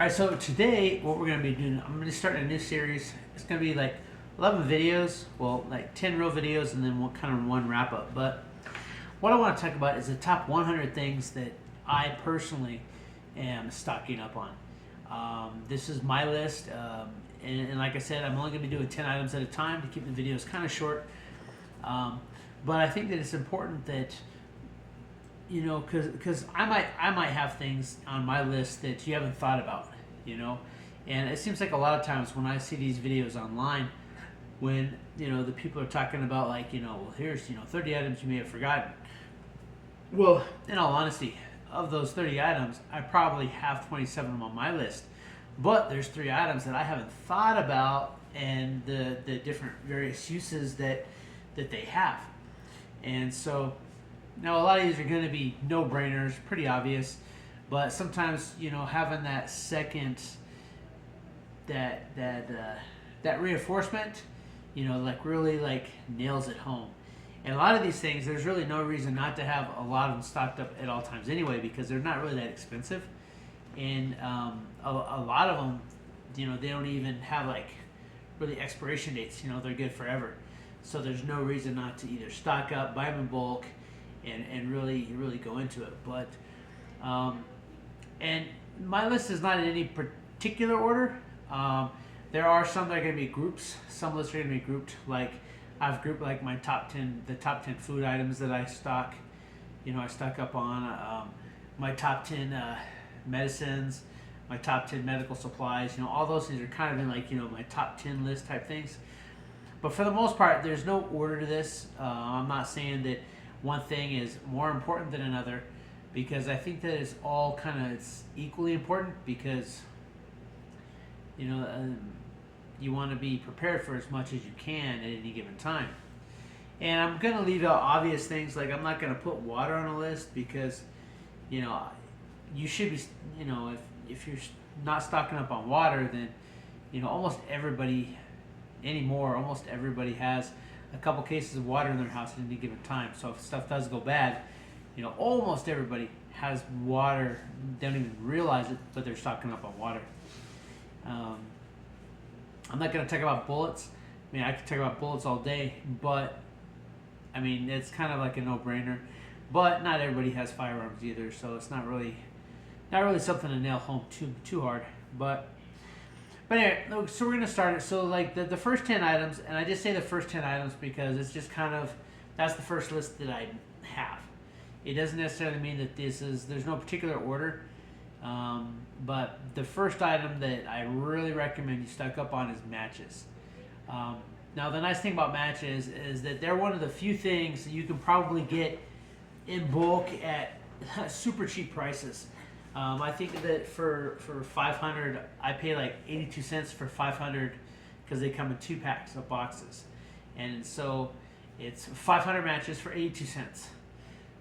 All right, so today what we're going to be doing, I'm going to start a new series. It's going to be like 11 videos, well, like 10 real videos, and then one wrap up. But what I want to talk about is the top 100 things that I personally am stocking up on. This is my list, and like I said, I'm only going to be doing 10 items at a time to keep the videos kind of short. But I think that it's important that because I might have things on my list that you haven't thought about, and it seems like a lot of times when I see these videos online, when the people are talking about like well, here's 30 items you may have forgotten. Well, in all honesty, of those 30 items, I probably have 27 of them on my list, but there's 3 items that I haven't thought about and the different various uses that they have, and so. Now, a lot of these are going to be no-brainers, pretty obvious, but sometimes having that second, that reinforcement, like really like nails it home. And a lot of these things, there's really no reason not to have a lot of them stocked up at all times anyway, because they're not really that expensive, and a lot of them, they don't even have like really expiration dates. They're good forever, so there's no reason not to either stock up, buy them in bulk. And really go into it, but and my list is not in any particular order. There are some that are going to be groups. Some lists are going to be grouped. Like I've grouped like my top 10 food items that I stock. I stock up on my top 10 medicines, my top 10 medical supplies. All those things are kind of in like my top 10 list type things. But for the most part, there's no order to this. I'm not saying that one thing is more important than another, because I think that it's all it's equally important, because you want to be prepared for as much as you can at any given time. And I'm going to leave out obvious things, like I'm not going to put water on a list, because you should be, if you're not stocking up on water, then almost everybody has a couple cases of water in their house at any given time. So if stuff does go bad, almost everybody has water. They don't even realize it, but they're stocking up on water. I'm not going to talk about bullets. I could talk about bullets all day, but it's kind of like a no-brainer. But not everybody has firearms either, so it's not really something to nail home too hard. But anyway, so we're going to start it. So like the first 10 items, and I just say the first 10 items because it's just that's the first list that I have. It doesn't necessarily mean that there's no particular order, but the first item that I really recommend you stock up on is matches. Now the nice thing about matches is that they're one of the few things that you can probably get in bulk at super cheap prices. I think that for 500, I pay like 82 cents for 500 because they come in 2 packs of boxes. And so it's 500 matches for 82 cents.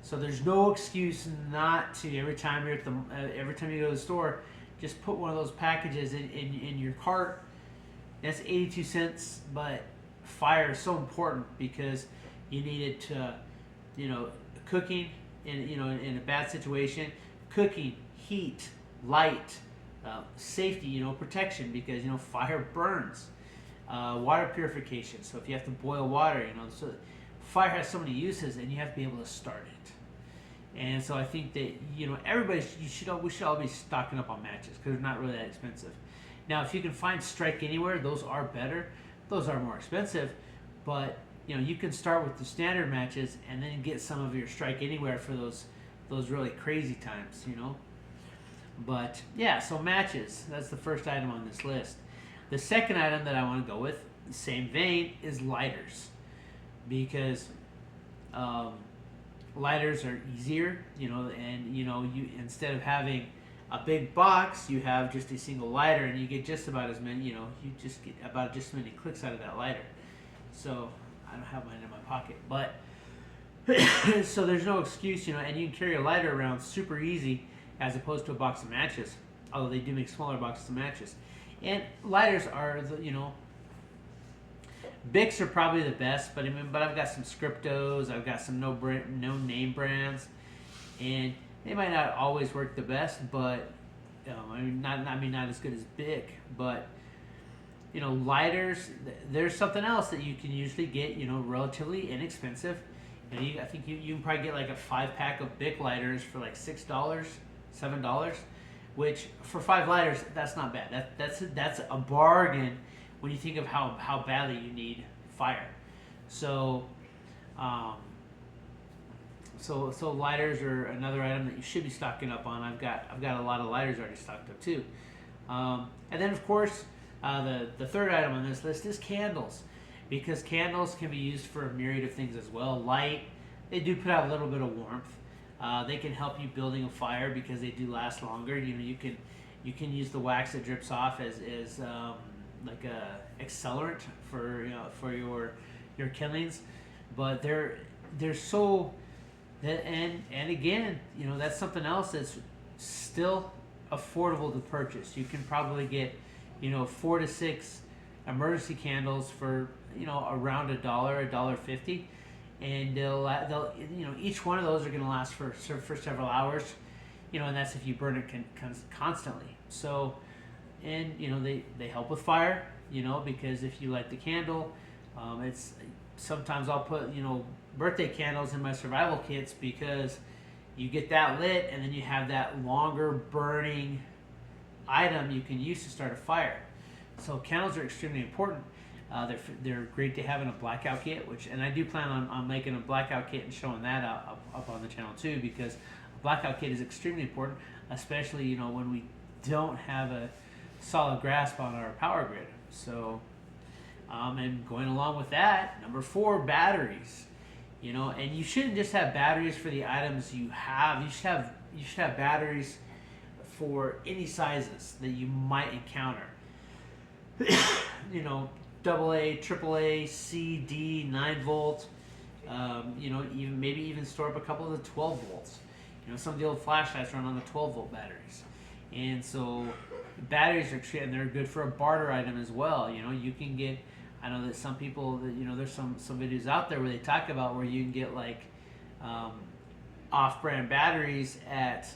So there's no excuse not to, every time you go to the store, just put one of those packages in your cart. That's 82 cents, but fire is so important because you need it to, cooking in a bad situation, cooking, heat, light, safety, protection, because fire burns, water purification. So if you have to boil water, so fire has so many uses, and you have to be able to start it. And so I think that we should all be stocking up on matches because they're not really that expensive. Now, if you can find Strike Anywhere, those are better. Those are more expensive, but you can start with the standard matches and then get some of your Strike Anywhere for those really crazy times, But yeah, so matches, that's the first item on this list. The second item that I want to go with, the same vein, is lighters. Because lighters are easier, and you, instead of having a big box, you have just a single lighter, and you get just about as many, you just get about just as many clicks out of that lighter. So I don't have mine in my pocket, but so there's no excuse, and you can carry a lighter around super easy, as opposed to a box of matches, although they do make smaller boxes of matches. And lighters are, Bics are probably the best, but I've got some Scriptos, I've got some no name brands, and they might not always work the best, but not as good as Bic, but lighters. There's something else that you can usually get, relatively inexpensive. I think you can probably get like a 5-pack of Bic lighters for like $6, $7, which for 5 lighters, that's not bad. That's a bargain when you think of how badly you need fire. So, so lighters are another item that you should be stocking up on. I've got a lot of lighters already stocked up too. And then of course, the third item on this list is candles, because candles can be used for a myriad of things as well. Light, they do put out a little bit of warmth. They can help you building a fire because they do last longer. You can use the wax that drips off as like a accelerant for your killings, but they're so that and again, that's something else that's still affordable to purchase. You can probably get 4 to 6 emergency candles for around $1.50, and they'll each one of those are going to last for several hours, and that's if you burn it constantly. So, and they help with fire, because if you light the candle, it's sometimes I'll put birthday candles in my survival kits, because you get that lit and then you have that longer burning item you can use to start a fire. So candles are extremely important. They're great to have in a blackout kit, and I do plan on making a blackout kit and showing that up on the channel too, because a blackout kit is extremely important, especially when we don't have a solid grasp on our power grid. So, and going along with that, number 4, batteries. And you shouldn't just have batteries for the items you have. You should have batteries for any sizes that you might encounter. AA, AAA, C, D, 9 volt. Even store up a couple of the 12 volts. Some of the old flashlights run on the 12 volt batteries, and so batteries and they're good for a barter item as well. You can get. I know that some people there's some videos out there where they talk about where you can get like off-brand batteries at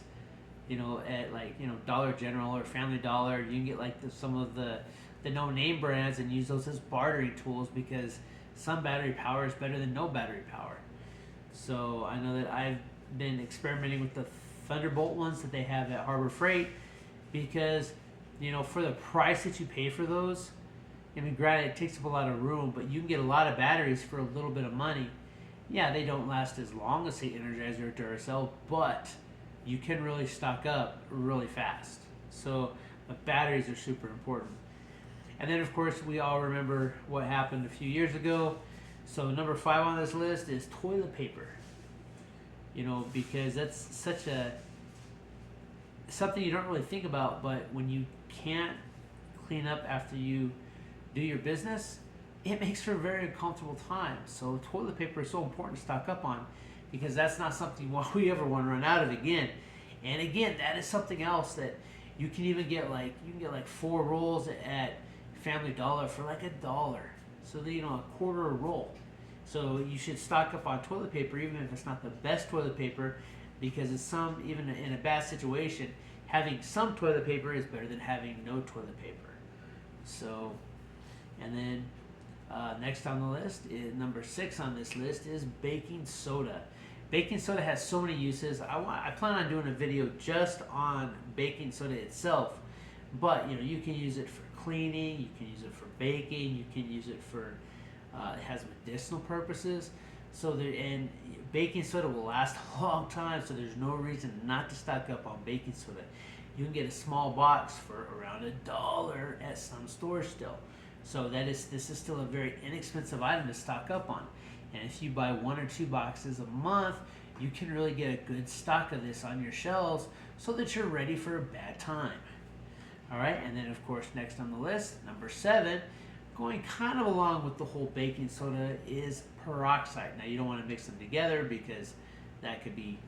Dollar General or Family Dollar. You can get like some of the no-name brands and use those as bartering tools, because some battery power is better than no battery power. So I know that I've been experimenting with the Thunderbolt ones that they have at Harbor Freight, because for the price that you pay for those, granted, it takes up a lot of room, but you can get a lot of batteries for a little bit of money. Yeah, they don't last as long as, say, Energizer or Duracell, but you can really stock up really fast. So the batteries are super important. And then, of course, we all remember what happened a few years ago. So number 5 on this list is toilet paper. Because that's something you don't really think about, but when you can't clean up after you do your business, it makes for a very uncomfortable time. So toilet paper is so important to stock up on, because that's not something we ever want to run out of again. And again, that is something else that you can even get like 4 rolls at Family Dollar for like $1. So a quarter a roll. So you should stock up on toilet paper, even if it's not the best toilet paper, because even in a bad situation, having some toilet paper is better than having no toilet paper. So. And then next on the list, number 6 on this list, is baking soda. Baking soda has so many uses. I plan on doing a video just on baking soda itself, but you can use it for cleaning, you can use it for baking, you can use it for it has medicinal purposes. So and baking soda will last a long time, so there's no reason not to stock up on baking soda. You can get a small box for around $1 at some stores still. So this is still a very inexpensive item to stock up on. And if you buy 1 or 2 boxes a month, you can really get a good stock of this on your shelves so that you're ready for a bad time. All right, and then of course next on the list, number 7, going kind of along with the whole baking soda, is peroxide. Now you don't want to mix them together because that could be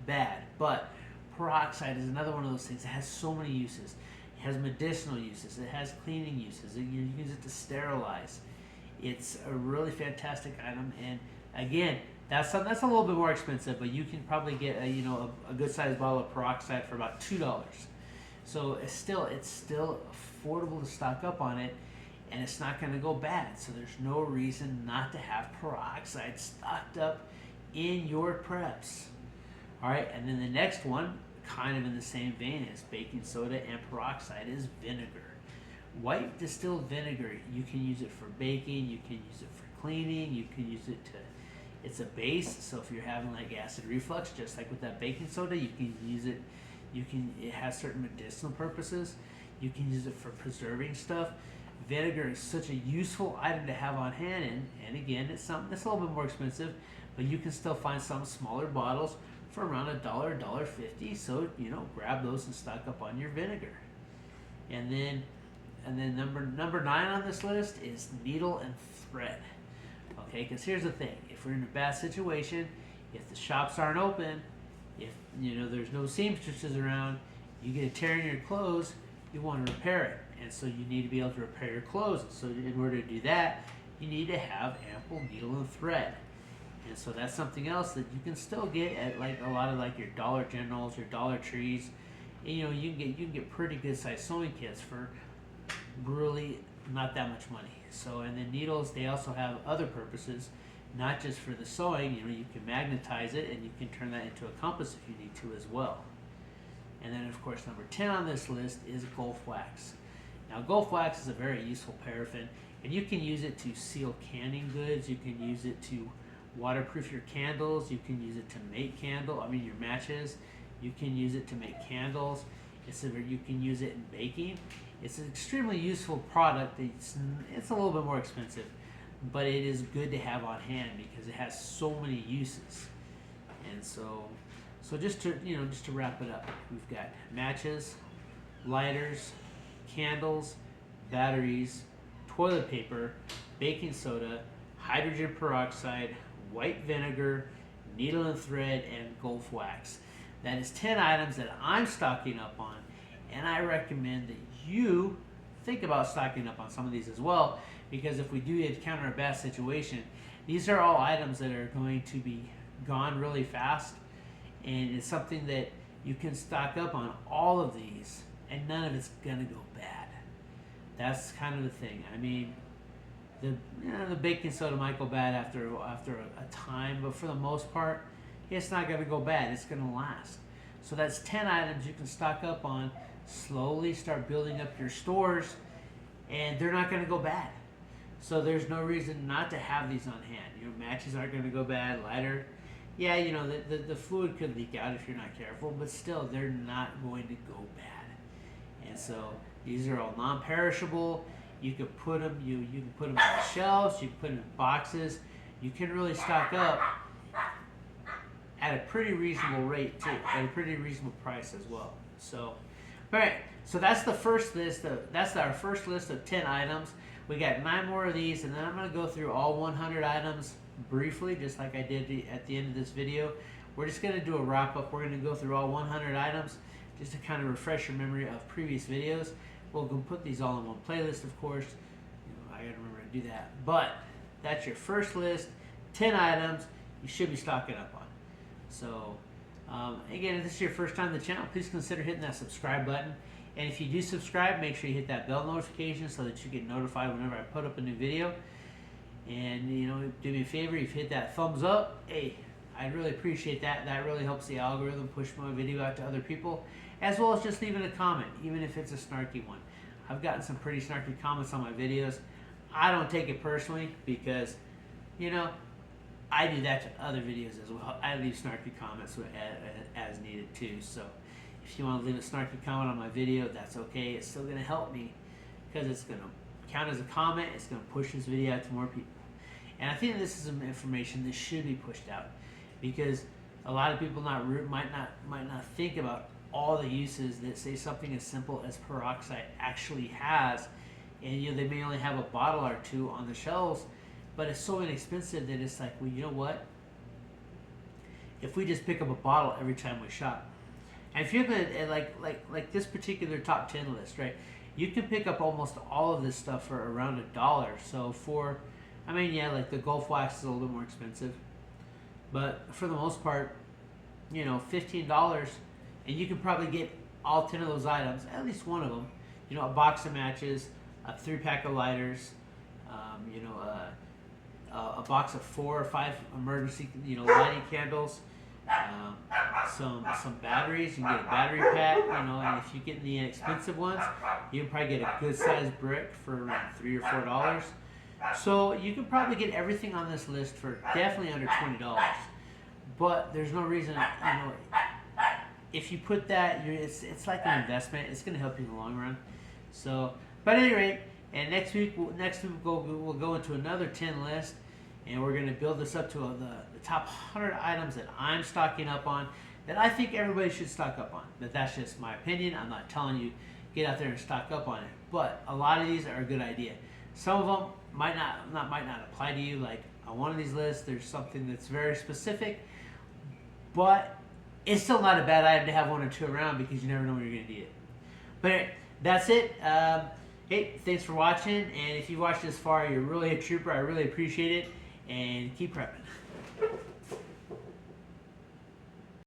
bad, but peroxide is another one of those things that has so many uses. It has medicinal uses, it has cleaning uses, you use it to sterilize. It's a really fantastic item, and again, that's a little bit more expensive, but you can probably get a good sized bottle of peroxide for about $2. So it's still affordable to stock up on it, and it's not going to go bad. So there's no reason not to have peroxide stocked up in your preps. All right, and then the next one, kind of in the same vein as baking soda and peroxide, is vinegar. White distilled vinegar, you can use it for baking, you can use it for cleaning, you can use it to, it's a base, so if you're having like acid reflux, just like with that baking soda, you can use it, it has certain medicinal purposes. You can use it for preserving stuff. Vinegar is such a useful item to have on hand, and again, it's something that's a little bit more expensive, but you can still find some smaller bottles for around $1.50. So grab those and stock up on your vinegar. And then number 9 on this list is needle and thread. Okay, because here's the thing: if we're in a bad situation, if the shops aren't open, if there's no seamstresses around, you get a tear in your clothes, you want to repair it, and so you need to be able to repair your clothes. So in order to do that, you need to have ample needle and thread. And so that's something else that you can still get at like a lot of like your Dollar Generals, your Dollar Trees. And, you can get pretty good sized sewing kits for really not that much money. So, and then needles, they also have other purposes, not just for the sewing. You can magnetize it, and you can turn that into a compass if you need to as well. And then of course number 10 on this list is Gulf Wax. Now Gulf Wax is a very useful paraffin, and you can use it to seal canning goods. You can use it to waterproof your candles. You can use it to make your matches. You can use it to make candles. You can use it in baking. It's an extremely useful product. It's a little bit more expensive, but it is good to have on hand because it has so many uses. And so just to wrap it up, we've got matches, lighters, candles, batteries, toilet paper, baking soda, hydrogen peroxide, white vinegar, needle and thread, and Gulf Wax. That is 10 items that I'm stocking up on, and I recommend that you think about stocking up on some of these as well, because if we do encounter a bad situation, these are all items that are going to be gone really fast, and it's something that you can stock up on all of these, and none of it's gonna go bad. That's kind of the thing. I mean, the baking soda might go bad after a time, but for the most part, it's not gonna go bad. It's gonna last. So that's 10 items you can stock up on. Slowly start building up your stores, and they're not gonna go bad. So there's no reason not to have these on hand. Matches aren't gonna go bad. Lighter, yeah, the fluid could leak out if you're not careful, but still, they're not going to go bad. And so these are all non-perishable. You can put them, you can put them on the shelves. You can put them in boxes. You can really stock up at a pretty reasonable rate too, at a pretty reasonable price as well. So, all right. So that's the first list. That's our first list of 10 items. We got 9 more of these, and then I'm going to go through all 100 items briefly, just like I did at the end of this video. We're just going to do a wrap up. We're going to go through all 100 items just to kind of refresh your memory of previous videos. We'll go put these all in one playlist, of course. I got to remember to do that. But that's your first list, 10 items you should be stocking up on. So, again, if this is your first time on the channel, please consider hitting that subscribe button. And if you do subscribe, make sure you hit that bell notification so that you get notified whenever I put up a new video. And, do me a favor, if you hit that thumbs up, hey, I'd really appreciate that. That really helps the algorithm push my video out to other people, as well as just leaving a comment, even if it's a snarky one. I've gotten some pretty snarky comments on my videos. I don't take it personally because, I do that to other videos as well. I leave snarky comments as needed too. So if you want to leave a snarky comment on my video, that's okay. It's still going to help me because it's going to count as a comment. It's going to push this video out to more people. And I think this is some information that should be pushed out because a lot of people might not think about all the uses that, say, something as simple as peroxide actually has. And they may only have a bottle or two on the shelves, but it's so inexpensive that it's like, well, you know what? If we just pick up a bottle every time we shop, and if you're gonna like this particular top 10 list, right? You can pick up almost all of this stuff for around $1. So like the Gulf Wax is a little bit more expensive, but for the most part, $15, and you can probably get all 10 of those items, at least one of them. You know, a box of matches, a 3-pack of lighters, you know, a box of 4 or 5 emergency, you know, lighting candles, some batteries. You can get a battery pack, you know, and if you get the inexpensive ones, you can probably get a good sized brick for around $3 or $4. So you can probably get everything on this list for definitely under $20. But there's no reason, you know, if you put that, it's like an investment. It's going to help you in the long run. So, but at any rate, and next week we'll go into another 10 list, and we're going to build this up to the top 100 items that I'm stocking up on, that I think everybody should stock up on. But that's just my opinion. I'm not telling you get out there and stock up on it. But a lot of these are a good idea. Some of them might not apply to you. Like on one of these lists, there's something that's very specific, but it's still not a bad item to have 1 or 2 around, because you never know when you're going to need it. But anyway, that's it. Hey, thanks for watching, and if you watched this far, you're really a trooper. I really appreciate it, and keep prepping.